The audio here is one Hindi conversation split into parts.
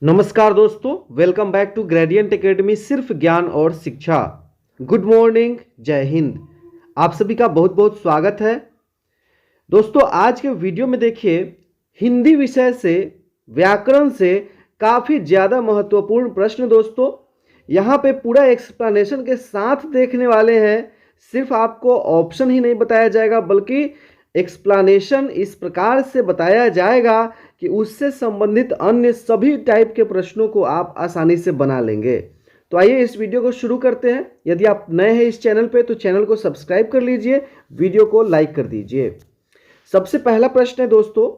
नमस्कार दोस्तों, welcome back to Gradient Academy, सिर्फ ज्ञान और शिक्षा। गुड मॉर्निंग, जय हिंद। आप सभी का बहुत बहुत स्वागत है। दोस्तों, आज के वीडियो में देखिए, हिंदी विषय से, व्याकरण से काफ़ी ज़्यादा महत्वपूर्ण प्रश्न। दोस्तों, यहाँ पे पूरा एक्सप्लेनेशन के साथ देखने वाले हैं। सिर्फ आपको ऑप्शन ही नहीं बताया जाएगा, बल्कि एक्सप्लेनेशन इस प्रकार से बताया जाएगा कि उससे संबंधित अन्य सभी टाइप के प्रश्नों को आप आसानी से बना लेंगे। तो आइए इस वीडियो को शुरू करते हैं। यदि आप नए हैं इस चैनल पे तो चैनल को सब्सक्राइब कर लीजिए, वीडियो को लाइक कर दीजिए। सबसे पहला प्रश्न है दोस्तों,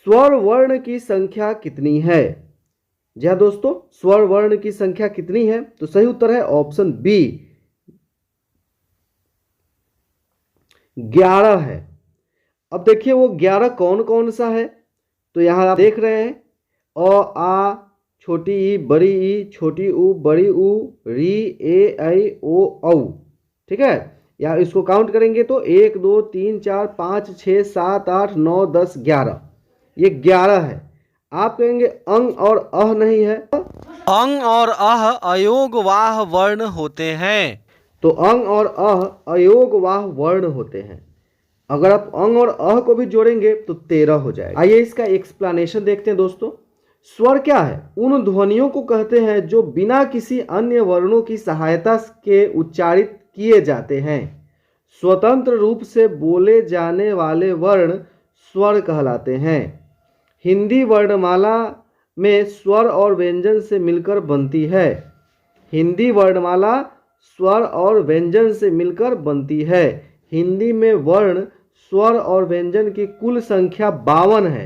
स्वर वर्ण की संख्या कितनी है? जी हाँ दोस्तों, स्वर वर्ण की संख्या कितनी है? तो सही उत्तर है ऑप्शन बी, 11 है। अब देखिए वो 11 कौन कौन सा है। तो यहाँ आप देख रहे हैं आ, छोटी ई, बड़ी ई, छोटी ऊ, बड़ी ऊ, री, ए, ऐ, ओ, औ। ठीक है, या इसको काउंट करेंगे तो 1 2 3 4 5 6 7 8 9 10 11, ये 11 है। आप कहेंगे अंग और अह नहीं है। अंग और अह अयोगवाह वर्ण होते हैं। तो अंग और अह अयोगवाह वर्ण होते हैं। अगर आप अंग और अह को भी जोड़ेंगे तो 13 हो जाएगा। आइए इसका एक्सप्लेनेशन देखते हैं दोस्तों। स्वर क्या है? उन ध्वनियों को कहते हैं जो बिना किसी अन्य वर्णों की सहायता के उच्चारित किए जाते हैं। स्वतंत्र रूप से बोले जाने वाले वर्ण स्वर कहलाते हैं। हिंदी वर्णमाला में स्वर और व्यंजन से मिलकर बनती है। हिंदी वर्णमाला स्वर और व्यंजन से मिलकर बनती है। हिंदी में वर्ण, स्वर और व्यंजन की कुल संख्या 52 है।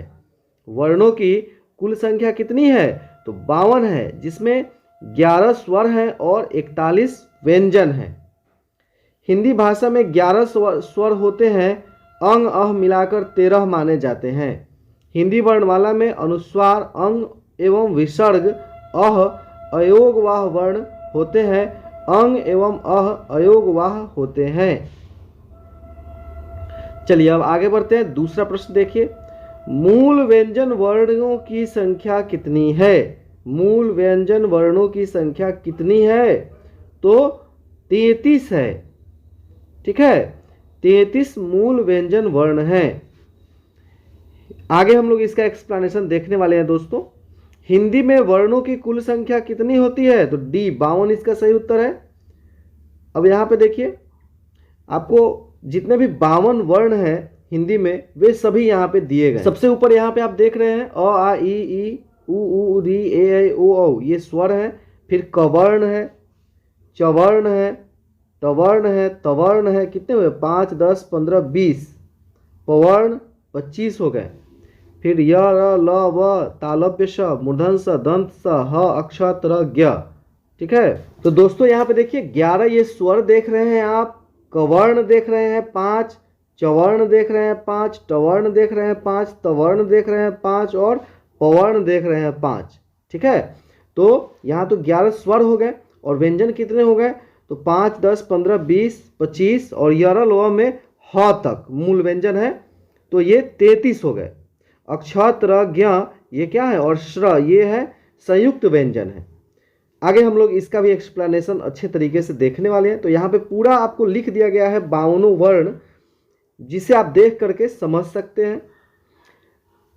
वर्णों की कुल संख्या कितनी है? तो 52 है, जिसमें 11 स्वर हैं और 41 व्यंजन हैं। हिंदी भाषा में 11 स्वर होते हैं, अंग अह मिलाकर 13 माने जाते हैं। हिंदी वर्णमाला में अनुस्वार, अंग एवं विसर्ग अह अयोगवाह वर्ण होते हैं, अंग एवं अह अयोगवाह होते हैं। चलिए अब आगे बढ़ते हैं। दूसरा प्रश्न देखिए, मूल व्यंजन वर्णों की संख्या कितनी है? मूल व्यंजन वर्णों की संख्या कितनी है? तो 33 है। ठीक है, 33 मूल व्यंजन वर्ण हैं। आगे हम लोग इसका एक्सप्लेनेशन देखने वाले हैं दोस्तों। हिंदी में वर्णों की कुल संख्या कितनी होती है? तो डी, 52 इसका सही उत्तर है। अब यहाँ पे देखिए, आपको जितने भी 52 वर्ण हैं हिंदी में, वे सभी यहाँ पे दिए गए। सबसे ऊपर यहाँ पे आप देख रहे हैं अ, आ, ई, उ, री, ए, ऐ, ओ, औ, ये स्वर हैं। फिर कवर्ण है, चवर्ण है, टवर्ण है, तवर्ण है। कितने हुए? 5 10 15 20। पवर्ण 25 हो गए। फिर य, र, ल, व, तालव्य श, मूर्धन्य स, दंत स, ह, अक्षत, र, ज्ञ। ठीक है, तो दोस्तों यहाँ पे देखिए 11 ये स्वर देख रहे हैं आप, कवर्ण देख रहे हैं 5, चवर्ण देख रहे हैं 5, टवर्ण देख रहे हैं 5, तवर्ण देख रहे हैं 5 और पवर्ण देख रहे हैं 5। ठीक है, तो यहाँ तो 11 स्वर हो गए और व्यंजन कितने हो गए? तो 5 10 15 20 25 और यरह लोह में ह तक मूल व्यंजन है, तो ये 33 हो गए। अक्षत, र, ज्ञ ये क्या है? और श्र ये है संयुक्त व्यंजन है। आगे हम लोग इसका भी एक्सप्लेनेशन अच्छे तरीके से देखने वाले हैं। तो यहाँ पे पूरा आपको लिख दिया गया है 52 वर्ण, जिसे आप देख करके समझ सकते हैं।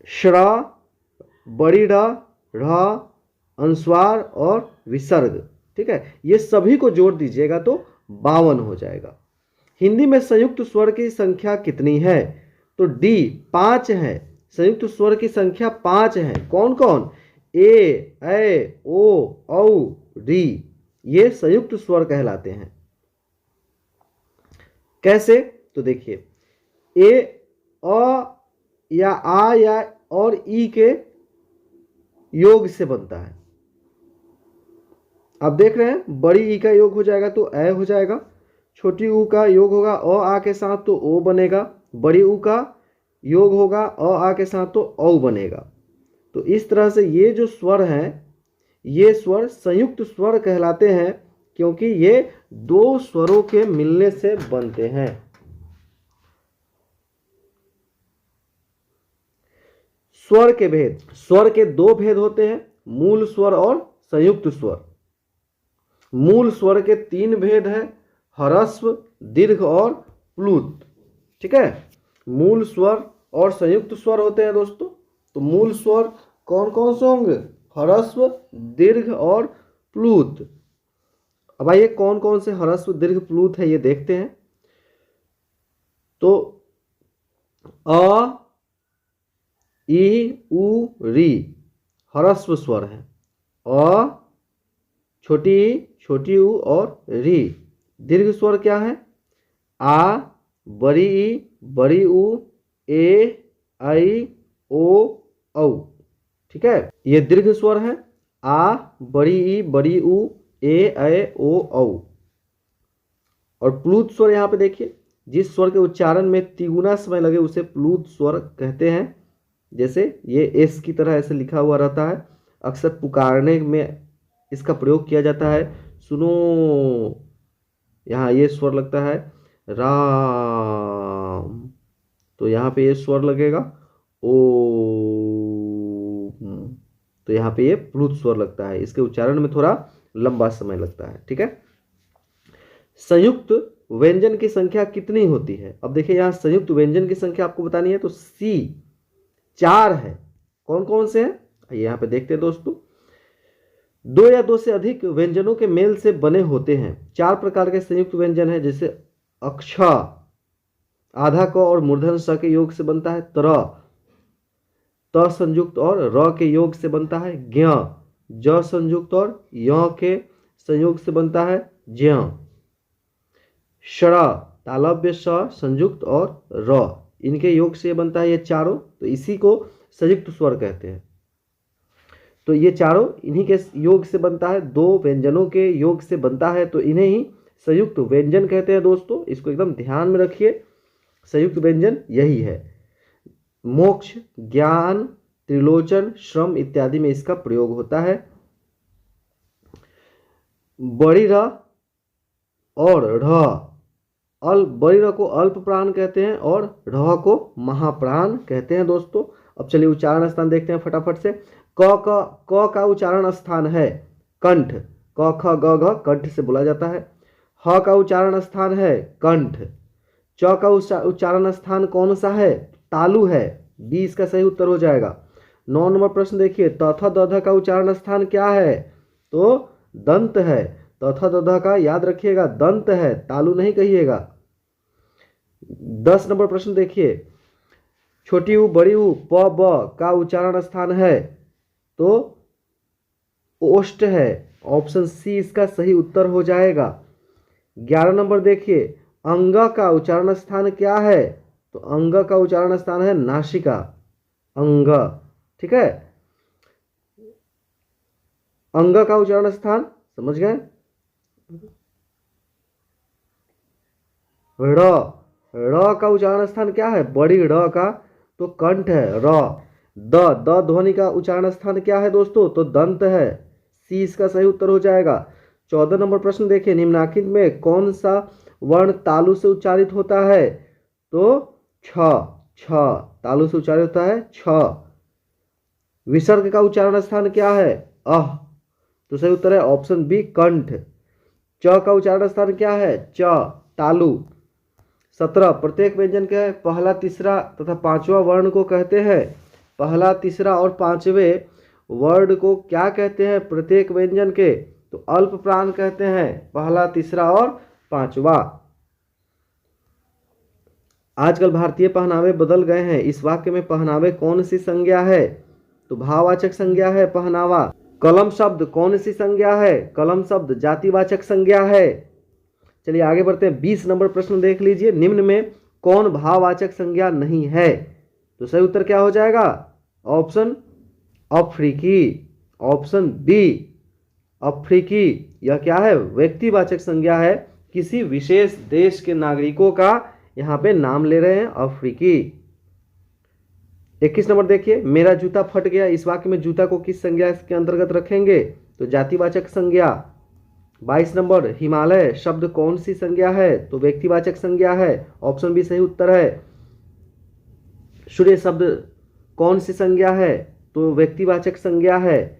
श्र, बड़ी ढ, ढ़, अनुस्वार और विसर्ग। ठीक है, ये सभी को जोड़ दीजिएगा तो 52 हो जाएगा। हिंदी में संयुक्त स्वर की संख्या कितनी है? तो डी, 5 है। संयुक्त स्वर की संख्या 5 है। कौन कौन? ए, ऐ, ओ, औ, री, ये संयुक्त स्वर कहलाते हैं। कैसे? तो देखिए, ए, अ या आ या और ई के योग से बनता है। आप देख रहे हैं, बड़ी ई का योग हो जाएगा तो ऐ हो जाएगा, छोटी ऊ का योग होगा अ आ के साथ तो ओ बनेगा, बड़ी ऊ का योग होगा अ आ के साथ तो औ बनेगा। तो इस तरह से ये जो स्वर हैं, ये स्वर संयुक्त स्वर कहलाते हैं, क्योंकि ये दो स्वरों के मिलने से बनते हैं। स्वर के भेद, स्वर के दो भेद होते हैं, मूल स्वर और संयुक्त स्वर। मूल स्वर के 3 भेद है, ह्रस्व, दीर्घ और प्लुत। ठीक है, मूल स्वर और संयुक्त स्वर होते हैं दोस्तों। तो मूल स्वर कौन कौन से होंगे? ह्रस्व, दीर्घ और प्लुत। अब आइए कौन कौन से ह्रस्व, दीर्घ, प्लुत है ये देखते हैं। तो अ, ई, उ, री ह्रस्व स्वर है। अ, छोटी ई, छोटी ऊ और री। दीर्घ स्वर क्या है? आ, बड़ी ई, बड़ी ऊ, ए, आई, ओ, औ। ठीक है, ये दीर्घ स्वर है। आ, बड़ी ई, बड़ी ऊ, ए, ओ, औ। और प्लुत स्वर यहाँ पे देखिए, जिस स्वर के उच्चारण में तिगुना समय लगे उसे प्लुत स्वर कहते हैं। जैसे ये एस की तरह ऐसे लिखा हुआ रहता है, अक्सर पुकारने में इसका प्रयोग किया जाता है। सुनो, यहाँ ये स्वर लगता है राम, तो यहाँ पे ये स्वर लगेगा ओ, तो यहाँ पे ये प्लुत स्वर लगता है। इसके उच्चारण में थोड़ा लंबा समय लगता है। ठीक है, संयुक्त व्यंजन की संख्या कितनी होती है? अब देखिए यहाँ संयुक्त व्यंजन की संख्या आपको बतानी है, तो सी 4 है। कौन कौन से हैं यहाँ पे देखते हैं दोस्तों। 2 या 2 से अधिक व्यंजनों के मेल से बने होते हैं। 4 प्रकार के संयुक्त व्यंजन है, जैसे अक्ष, आधा क और मूर्धन स के योग से बनता है त्र, त संयुक्त और र के योग से बनता है ज्ञ, ज संयुक्त और य के संयोग से बनता है ज्ञ, षण, तालव्य स संयुक्त और र, इनके योग से बनता है ये चारों। तो इसी को संयुक्त स्वर कहते हैं। तो ये चारों इन्हीं के योग से बनता है, 2 व्यंजनों के योग से बनता है, तो इन्हें ही संयुक्त व्यंजन कहते हैं दोस्तों। इसको एकदम ध्यान में रखिए, संयुक्त व्यंजन यही है। मोक्ष, ज्ञान, त्रिलोचन, श्रम इत्यादि में इसका प्रयोग होता है। बड़ी र और ढ़, बड़ी र को अल्प प्राण कहते हैं और ढ़ को महाप्राण कहते हैं दोस्तों। अब चलिए उच्चारण स्थान देखते हैं फटाफट से। क का उच्चारण स्थान है कंठ, क ख ग घ कंठ से बोला जाता है। ह का उच्चारण स्थान है कंठ। च का उच्चारण स्थान कौन सा है? तालु है। बी इसका सही उत्तर हो जाएगा। 9 नंबर प्रश्न देखिए, त थ द ध का उच्चारण स्थान क्या है? तो दंत है। त थ द ध का याद रखिएगा दंत है, तालु नहीं कहिएगा। 10 नंबर प्रश्न देखिए, छोटी ऊ, बड़ी ऊ, प ब का उच्चारण स्थान है? तो ओष्ठ है। ऑप्शन सी इसका सही उत्तर हो जाएगा। 11 नंबर देखिए, अंग का उच्चारण स्थान क्या है? तो अंग का उच्चारण स्थान है नासिका, अंग। ठीक है, अंग का उच्चारण स्थान समझ गए। ड़ का उच्चारण स्थान क्या है? बड़ी ड़ का तो कंठ है र। द ध्वनि का उच्चारण स्थान क्या है दोस्तों? तो दंत है। सी इसका सही उत्तर हो जाएगा। 14 नंबर प्रश्न देखिए, निम्नलिखित में कौन सा वर्ण तालु से उच्चारित होता है? तो छ तालु से उच्चारित होता है छ। विसर्ग का उच्चारण स्थान क्या है? अह, तो सही उत्तर है ऑप्शन बी कंठ। च का उच्चारण स्थान क्या है? च, तालु। 17 प्रत्येक व्यंजन के पहला, तीसरा तथा पांचवा वर्ण को कहते हैं। पहला, तीसरा और पांचवें वर्ण को क्या कहते हैं प्रत्येक व्यंजन के? तो अल्प प्राण कहते हैं, पहला, तीसरा और पांचवा। आजकल भारतीय पहनावे बदल गए हैं। इस वाक्य में पहनावे कौन सी संज्ञा है? तो भाववाचक संज्ञा है पहनावा। कलम शब्द कौन सी संज्ञा है? कलम शब्द जातिवाचक संज्ञा है। चलिए आगे बढ़ते हैं। 20 नंबर प्रश्न देख लीजिए, निम्न में कौन भाववाचक संज्ञा नहीं है? तो सही उत्तर क्या हो जाएगा? ऑप्शन अफ्रीकी, ऑप्शन बी अफ्रीकी। यह क्या है? व्यक्तिवाचक संज्ञा है, किसी विशेष देश के नागरिकों का यहाँ पे नाम ले रहे हैं, अफ्रीकी। 21 नंबर देखिए, मेरा जूता फट गया। इस वाक्य में जूता को किस संज्ञा के अंतर्गत रखेंगे? तो जातिवाचक संज्ञा। 22 नंबर, हिमालय शब्द कौन सी संज्ञा है? तो व्यक्तिवाचक संज्ञा है, ऑप्शन बी सही उत्तर है। सूर्य शब्द कौन सी संज्ञा है? तो व्यक्तिवाचक संज्ञा है।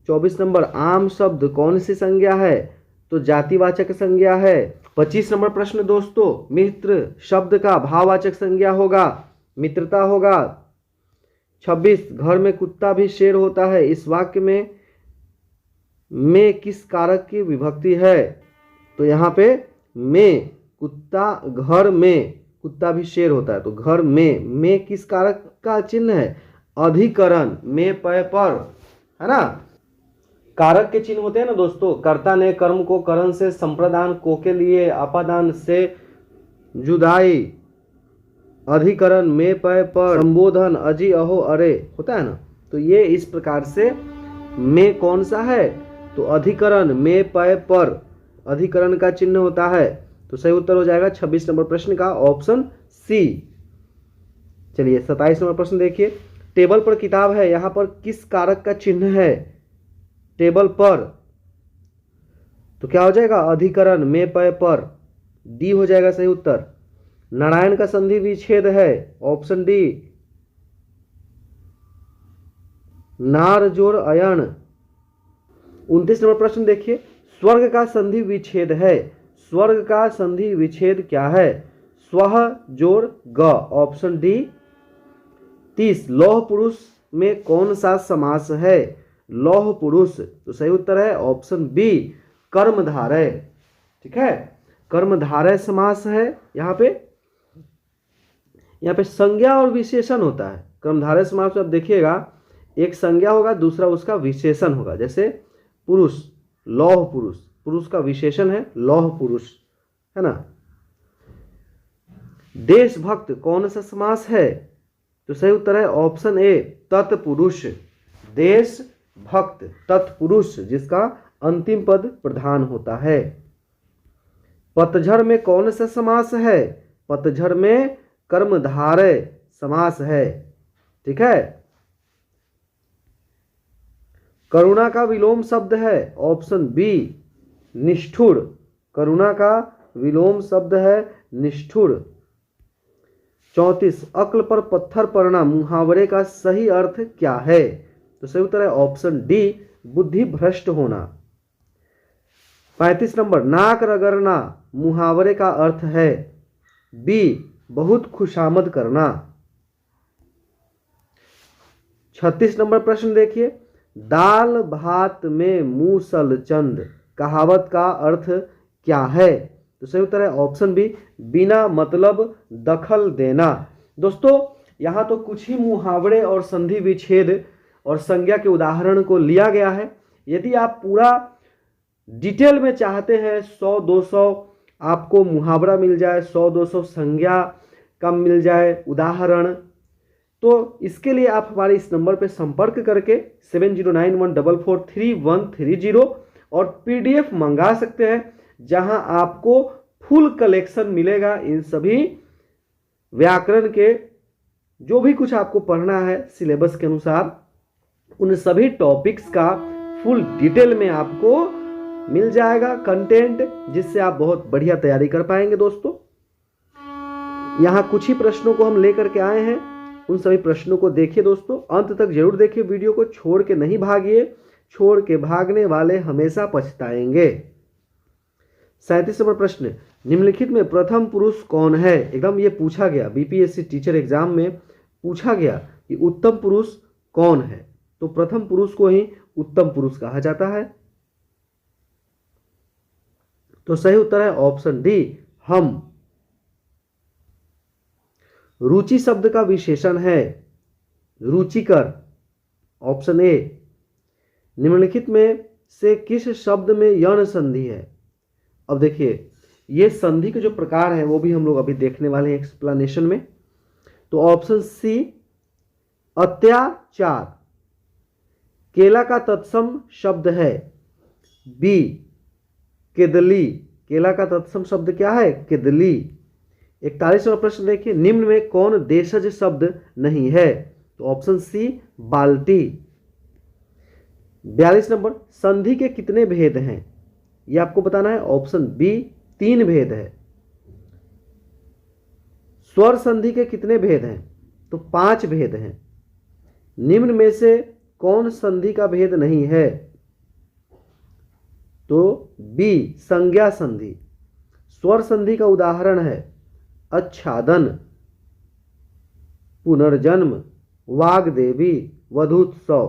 24 नंबर आम शब्द कौन सी संज्ञा है? तो जातिवाचक संज्ञा है। 25 नंबर प्रश्न दोस्तों, मित्र शब्द का भाववाचक संज्ञा होगा, मित्रता होगा। 26 घर में कुत्ता भी शेर होता है, इस वाक्य में किस कारक की विभक्ति है? तो यहाँ पे में कुत्ता, घर में कुत्ता भी शेर होता है, तो घर में किस कारक का चिन्ह है? अधिकरण, में पय पर, है ना। कारक के चिन्ह होते हैं ना दोस्तों, कर्ता ने कर्म को करण से, संप्रदान को के लिए, अपादान से जुदाई, अधिकरण, में पय पर, संबोधन, अजी अहो अरे, होता है ना। तो ये इस प्रकार से में कौन सा है? तो अधिकरण, में पय पर, अधिकरण का चिन्ह होता है। तो सही उत्तर हो जाएगा 26 नंबर प्रश्न का ऑप्शन सी। चलिए 27 नंबर प्रश्न देखिए, टेबल पर किताब है, यहां पर किस कारक का चिन्ह है? टेबल पर, तो क्या हो जाएगा? अधिकरण, में पय पर, डी हो जाएगा सही उत्तर। नारायण का संधि विच्छेद है, ऑप्शन डी, नार जोड़ अयन। 29 नंबर प्रश्न देखिए, स्वर्ग का संधि विच्छेद है, स्वर्ग का संधि विच्छेद क्या है? स्वह जोड़ ग, ऑप्शन डी। 30 लौह पुरुष में कौन सा समास है? लौह पुरुष, तो सही उत्तर है ऑप्शन बी, कर्मधारय। ठीक है, कर्मधारय समास है। यहाँ पे संज्ञा और विशेषण होता है। कर्मधारय समास में आप देखिएगा, एक संज्ञा होगा, दूसरा उसका विशेषण होगा। जैसे पुरुष, लौह पुरुष, पुरुष का विशेषण है लौह पुरुष, है ना। देशभक्त कौन सा समास है? तो सही उत्तर है ऑप्शन ए, तत्पुरुष। देशभक्त तत्पुरुष, जिसका अंतिम पद प्रधान होता है। पतझड़ में कौन सा समास है? पतझड़ में कर्मधारय समास है। ठीक है, करुणा का विलोम शब्द है, ऑप्शन बी, निष्ठुर। करुणा का विलोम शब्द है निष्ठुर। 34 अक्ल पर पत्थर पड़ना मुहावरे का सही अर्थ क्या है? तो सही उत्तर है ऑप्शन डी, बुद्धि भ्रष्ट होना। 35 नंबर नाक रगड़ना मुहावरे का अर्थ है बी, बहुत खुशामद करना। 36 नंबर प्रश्न देखिए, दाल भात में मूसल चंद कहावत का अर्थ क्या है? तो सही उत्तर है ऑप्शन बी, बिना मतलब दखल देना। दोस्तों यहाँ तो कुछ ही मुहावरे और संधि विच्छेद और संज्ञा के उदाहरण को लिया गया है। यदि आप पूरा डिटेल में चाहते हैं, 100-200 आपको मुहावरा मिल जाए, 100-200 संज्ञा का मिल जाए उदाहरण, तो इसके लिए आप हमारे इस नंबर पर संपर्क करके 7091443130 और पीडीएफ मंगा सकते हैं, जहां आपको फुल कलेक्शन मिलेगा इन सभी व्याकरण के, जो भी कुछ आपको पढ़ना है सिलेबस के अनुसार, उन सभी टॉपिक्स का फुल डिटेल में आपको मिल जाएगा कंटेंट, जिससे आप बहुत बढ़िया तैयारी कर पाएंगे। दोस्तों यहाँ कुछ ही प्रश्नों को हम लेकर के आए हैं, उन सभी प्रश्नों को देखिए। दोस्तों अंत तक जरूर देखिए वीडियो को, छोड़ के नहीं भागिए, छोड़ के भागने वाले हमेशा पछताएंगे। 37 नंबर प्रश्न, निम्नलिखित में प्रथम पुरुष कौन है? एकदम ये पूछा गया, बीपीएससी टीचर एग्जाम में पूछा गया कि उत्तम पुरुष कौन है, तो प्रथम पुरुष को ही उत्तम पुरुष कहा जाता है। तो सही उत्तर है ऑप्शन डी, हम। रुचि शब्द का विशेषण है रुचिकर, ऑप्शन ए। निम्नलिखित में से किस शब्द में यण संधि है? अब देखिए ये संधि के जो प्रकार हैं वो भी हम लोग अभी देखने वाले हैं एक्सप्लेनेशन में। तो ऑप्शन सी, अत्याचार। केला का तत्सम शब्द है बी, केदली। केला का तत्सम शब्द क्या है? केदली। 41वां प्रश्न देखिए, निम्न में कौन देशज शब्द नहीं है? तो ऑप्शन सी, बाल्टी। 42 नंबर, संधि के कितने भेद हैं? ये आपको बताना है, ऑप्शन बी, 3 भेद है। स्वर संधि के कितने भेद हैं? तो 5 भेद हैं। निम्न में से कौन संधि का भेद नहीं है? तो बी संज्ञा संधि। स्वर संधि का उदाहरण है आच्छादन, पुनर्जन्म, वाग्देवी, वधूत्सव।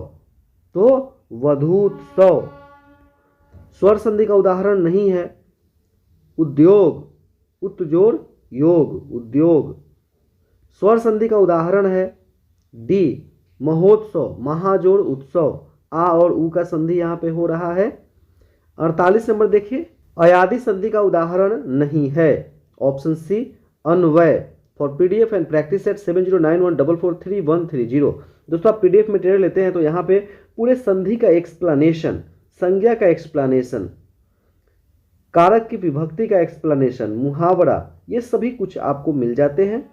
तो वधूत्सव। स्वर संधि का उदाहरण नहीं है उद्योग, उत्जोड़ योग, उद्योग। स्वर संधि का उदाहरण है डी महोत्सव, महाजोड़ उत्सव। आ और उ का संधि यहाँ पे हो रहा है। 48 नंबर देखिए, अयादि संधि का उदाहरण नहीं है। Option C Anvay. For PDF and practice set 7091443130। दोस्तों आप पीडीएफ मटेरियल लेते हैं तो यहाँ पे पूरे संधि का एक्सप्लेनेशन, संज्ञा का एक्सप्लेनेशन, कारक की विभक्ति का एक्सप्लेनेशन, मुहावरा, ये सभी कुछ आपको मिल जाते हैं।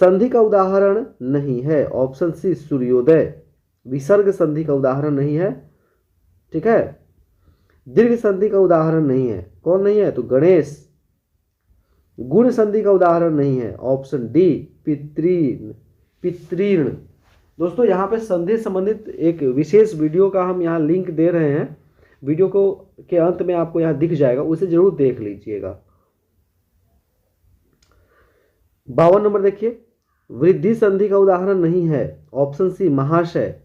संधि का उदाहरण नहीं है। ऑप्शन सी सूर्योदय। विसर्ग संधि का उदाहरण नहीं है। ठीक है। दीर्घ संधि का उदाहरण नहीं है। कौन नहीं है? तो गणेश। गुण संधि का उदाहरण नहीं है। ऑप्शन डी पितृण, पितृण। दोस्तों यहाँ पे संधि संबंधित एक विशेष वीडियो का हम यहाँ लिंक दे रहे हैं। वीडियो को के अंत में आपको यहाँ दिख जाएगा, उसे जरूर देख लीजिएगा। 52 नंबर देखिए, वृद्धि संधि का उदाहरण नहीं है। ऑप्शन सी महाशय।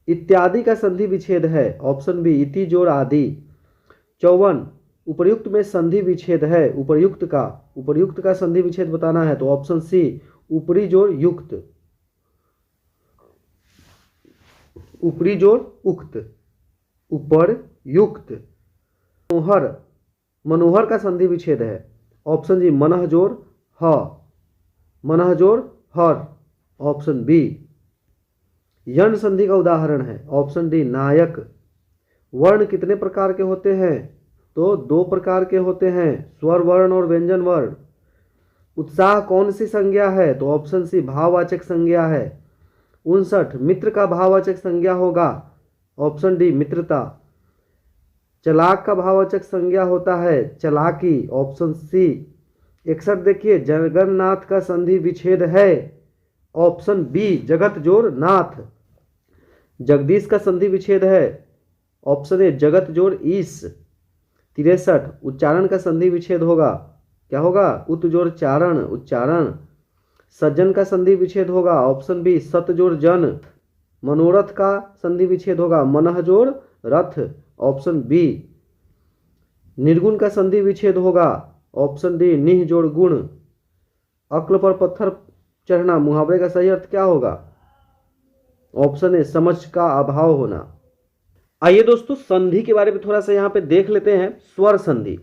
इत्यादि का संधि विच्छेद है। ऑप्शन बी इति जोड़ आदि। 54 उपर्युक्त में संधि विच्छेद है। उपर्युक्त का संधि विच्छेद बताना है तो ऑप्शन सी ऊपरी जोड़ युक्त, ऊपरी जोड़ उक्त, ऊपर युक्त। मनोहर, मनोहर का संधि विच्छेद है। ऑप्शन जी मनः जोड़ ह, मनः जोड़ हर। Option B. यण संधि का उदाहरण है। ऑप्शन डी नायक। वर्ण कितने प्रकार के होते हैं? तो 2 प्रकार के होते हैं, स्वर वर्ण और व्यंजन वर्ण। उत्साह कौन सी संज्ञा है? तो ऑप्शन सी भाववाचक संज्ञा है। 59 मित्र का भाववाचक संज्ञा होगा। ऑप्शन डी मित्रता। चलाक का भाववाचक संज्ञा होता है चलाकी। Option C. 61 देखिए, जगन्नाथ का संधि विच्छेद है। ऑप्शन बी जगत जोड़ नाथ। जगदीश का संधि विच्छेद है। ऑप्शन ए जगत जोड़ ईश। 63 उच्चारण का संधि विच्छेद होगा। क्या होगा? उत जोड़ चारण, उच्चारण। सज्जन का संधि विच्छेद होगा। ऑप्शन बी सत जोड़ जन। मनोरथ का संधि विच्छेद होगा मनः जोड़ रथ। Option B. निर्गुण का संधि विच्छेद होगा। ऑप्शन डी निह जोड़ गुण। अक्ल पर पत्थर चढ़ना मुहावरे का सही अर्थ क्या होगा? ऑप्शन ए समझ का अभाव होना। आइए दोस्तों संधि के बारे में थोड़ा सा यहाँ पे देख लेते हैं। स्वर संधि,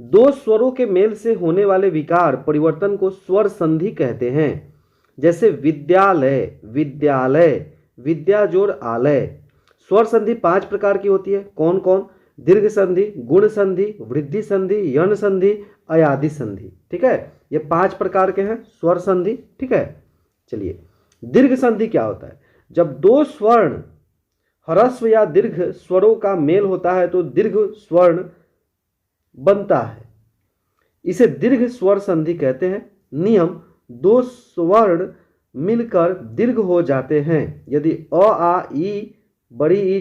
2 स्वरों के मेल से होने वाले विकार परिवर्तन को स्वर संधि कहते हैं। जैसे विद्यालय, विद्यालय, विद्या जोड़ आलय। स्वर संधि 5 प्रकार की होती है। कौन कौन? दीर्घ संधि, गुण संधि, वृद्धि संधि, यण संधि, अयादि संधि। ठीक है, ये 5 प्रकार के हैं स्वर संधि। ठीक है, चलिए दीर्घ संधि क्या होता है? जब 2 स्वर्ण ह्रस्व या दीर्घ स्वरों का मेल होता है तो दीर्घ स्वर्ण बनता है, इसे दीर्घ स्वर संधि कहते हैं। नियम: 2 स्वर्ण मिलकर दीर्घ हो जाते हैं यदि अ आ ई बड़ी ई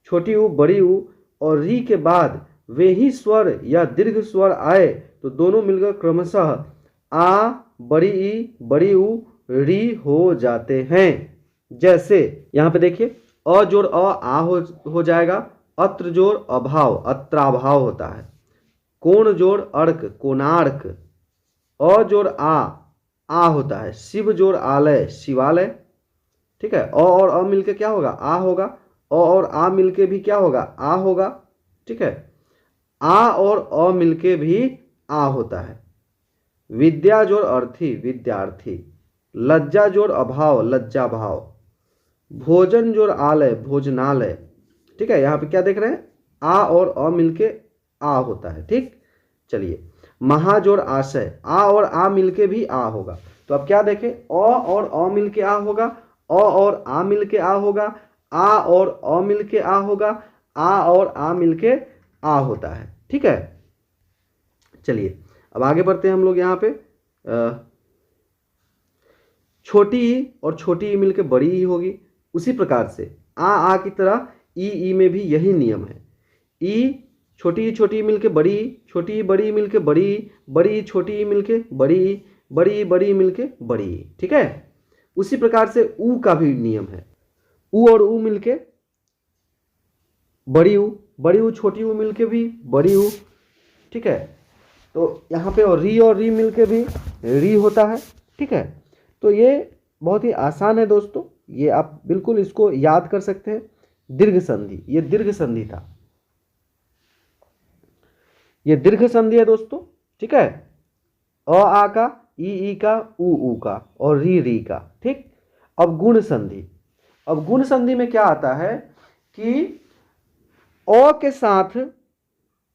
छोटी ऊ बड़ी ऊ और री के बाद वे ही स्वर या दीर्घ स्वर आए तो दोनों मिलकर क्रमशः आ बड़ी ऊ री हो जाते हैं। जैसे यहाँ पे देखिए, अ जोड़ आ हो जाएगा। अत्र जोड़ अभाव, अत्राभाव होता है। कोण जोड़ अर्क, कोणार्क। अ जोड़ आ होता है। शिव जोड़ आलय, शिवालय। ठीक है, अ और अ मिलके क्या होगा? आ होगा। अ और आ मिलके भी क्या होगा? आ होगा। ठीक है, आ और अ मिलके भी आ होता है। विद्या जोड़ अर्थी, विद्यार्थी। लज्जा जोड़ अभाव, लज्जा भाव। भोजन जोड़ आलय, भोजनालय। ठीक है, यहाँ पे क्या देख रहे हैं? आ और अ मिलके आ होता है। ठीक, चलिए महा जोड़ आशय, आ और आ मिलके भी आ होगा। तो अब क्या देखें? अ और अ मिलके आ होगा, अ और आ मिलके आ होगा, आ और अ मिलके आ होगा, आ और आ मिलके आ होता है। ठीक है, चलिए अब आगे बढ़ते हैं हम लोग। यहाँ पे छोटी ई और छोटी ई मिलके बड़ी ई होगी। उसी प्रकार से आ की तरह ई में भी यही नियम है। ई छोटी मिलके बड़ी, छोटी बड़ी मिलके बड़ी, बड़ी छोटी मिलके बड़ी, बड़ी बड़ी मिलके बड़ी। ठीक है, उसी प्रकार से ऊ का भी नियम है। ऊ और ऊ मिलके बड़ी ऊ, बड़ी ऊ छोटी ऊ मिलके भी बड़ी ऊ। ठीक है, तो यहाँ पे और री मिलके भी री होता है। ठीक है, तो ये बहुत ही आसान है दोस्तों, ये आप बिल्कुल इसको याद कर सकते हैं। दीर्घ संधि, ये दीर्घ संधि था, ये दीर्घ संधि है दोस्तों। ठीक है, अ आ का, ई का, ऊ का और री का। ठीक, अब गुण संधि। अब गुण संधि में क्या आता है कि अ के साथ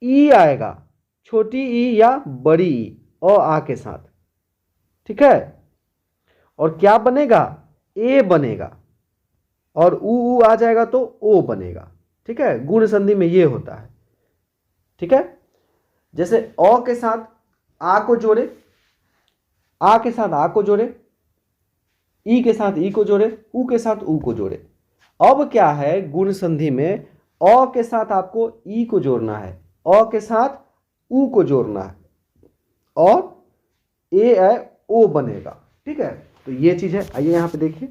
ई आएगा, छोटी ई या बड़ी ई, अ आ के साथ। ठीक है, और क्या बनेगा, ए बनेगा, और ऊ आ जाएगा तो ओ बनेगा। ठीक है, गुण संधि में ये होता है। ठीक है, जैसे अ के साथ आ को जोड़े, आ के साथ आ को जोड़े, ई के साथ ई को जोड़े, ऊ के साथ ऊ को जोड़े। अब क्या है, गुण संधि में अ के साथ आपको ई को जोड़ना है, अ के साथ ऊ को जोड़ना है, और ए है ओ बनेगा। ठीक है, तो ये चीज है। आइए यहां पे देखिए,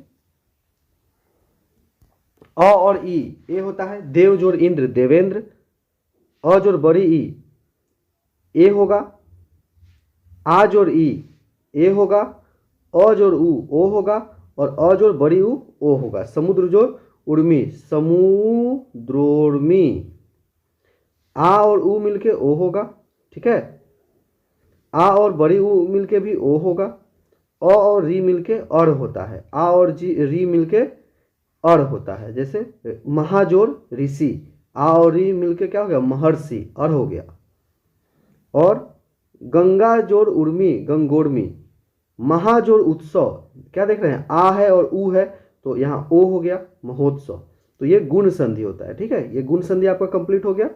अ और ई, ए होता है देव जोड़ इंद्र देवेंद्र, अ जोड़ बड़ी ई ए होगा, आ जोड़ ई ए होगा, अ जोड़ ऊ ओ होगा, और अ जोड़ बड़ी ऊ ओ होगा। समुद्र जोड़ उर्मी समुद्रोर्मी, आ और ऊ मिलके ओ होगा। ठीक है, आ और बड़ी ऊ मिलके भी ओ होगा, अ और री मिलके अर होता है, आ और री मिलके अर होता है। जैसे महाजोड़ ऋषि, आ और री मिलके क्या हो गया, महर्षि, अर हो गया। और गंगा जोड़ उर्मी गंगोर्मी, महाजोड़ उत्सव, क्या देख रहे हैं, आ है और ऊ है तो यहाँ ओ हो गया, महोत्सव। तो ये गुण संधि होता है। ठीक है, ये गुण संधि आपका कंप्लीट हो गया।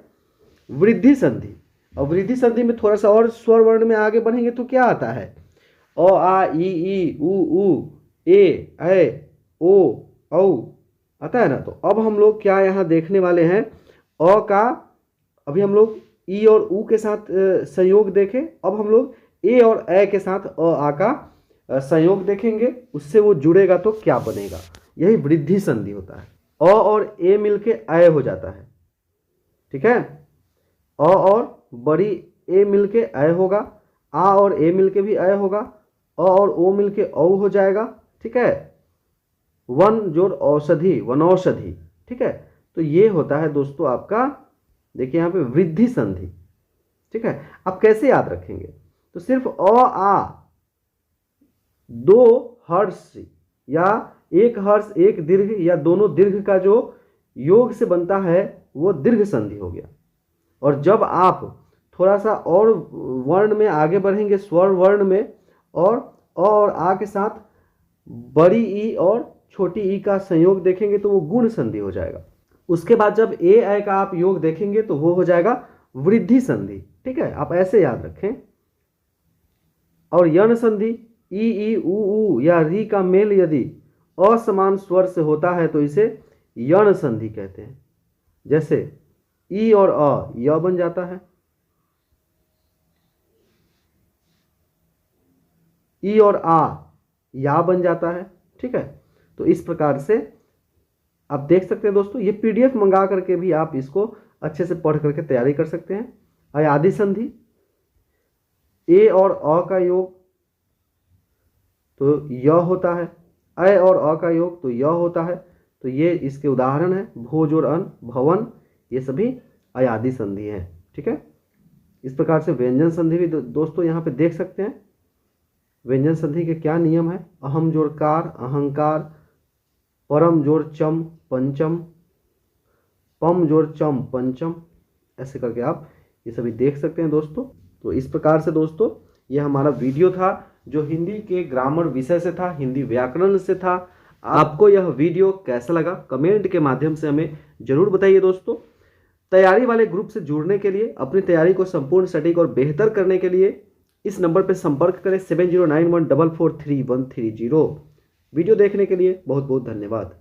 वृद्धि संधि, और वृद्धि संधि में थोड़ा सा और स्वर वर्ण में आगे बढ़ेंगे तो क्या आता है, अ आ ई ऊ ए ओ औ आता है ना। तो अब हम लोग क्या यहाँ देखने वाले हैं, अ का अभी हम लोग ई और ऊ के साथ संयोग देखें, अब हम लोग ए और ए के साथ अ आ का संयोग देखेंगे, उससे वो जुड़ेगा तो क्या बनेगा, यही वृद्धि संधि होता है। अ और ए मिलके अय हो जाता है। ठीक है, अ और बड़ी ए मिलके अय होगा, आ और ए मिलके भी अय होगा, अ और ओ मिलके औ हो जाएगा। ठीक है, वन जोड़ औषधि वनौषधि। ठीक है, तो ये होता है दोस्तों आपका, देखिए यहाँ पे वृद्धि संधि। ठीक है, आप कैसे याद रखेंगे, तो सिर्फ अ आ, दो हर्ष या एक हर्ष एक दीर्घ या दोनों दीर्घ का जो योग से बनता है वो दीर्घ संधि हो गया। और जब आप थोड़ा सा और वर्ण में आगे बढ़ेंगे, स्वर वर्ण में, और अ और आ के साथ बड़ी ई और छोटी ई का संयोग देखेंगे तो वो गुण संधि हो जाएगा। उसके बाद जब ए ऐ का आप योग देखेंगे तो वो हो जाएगा वृद्धि संधि। ठीक है, आप ऐसे याद रखें। और यण संधि, ई ऊ या री का मेल यदि असमान स्वर से होता है तो इसे यण संधि कहते हैं। जैसे ई और अ य बन जाता है, ई और आ या बन जाता है। ठीक है, तो इस प्रकार से आप देख सकते हैं दोस्तों, ये पीडीएफ मंगा करके भी आप इसको अच्छे से पढ़ करके तैयारी कर सकते हैं। अयादि संधि, ए और अ का योग तो य होता है, अय और अ का योग तो य होता है। तो ये इसके उदाहरण है, भोज और अन, भवन, ये सभी अयादि संधि है। ठीक है, इस प्रकार से व्यंजन संधि भी दोस्तों यहाँ पे देख सकते हैं। व्यंजन संधि के क्या नियम है, अहम जोड़ कार अहंकार, परम जोड़ चम पंचम, पम जोड़ चम पंचम, ऐसे करके आप ये सभी देख सकते हैं दोस्तों। तो इस प्रकार से दोस्तों ये हमारा वीडियो था जो हिंदी के ग्रामर विषय से था, हिंदी व्याकरण से था। आपको यह वीडियो कैसा लगा कमेंट के माध्यम से हमें जरूर बताइए दोस्तों। तैयारी वाले ग्रुप से जुड़ने के लिए, अपनी तैयारी को संपूर्ण सटीक और बेहतर करने के लिए इस नंबर पर संपर्क करें 7091443130। वीडियो देखने के लिए बहुत बहुत धन्यवाद।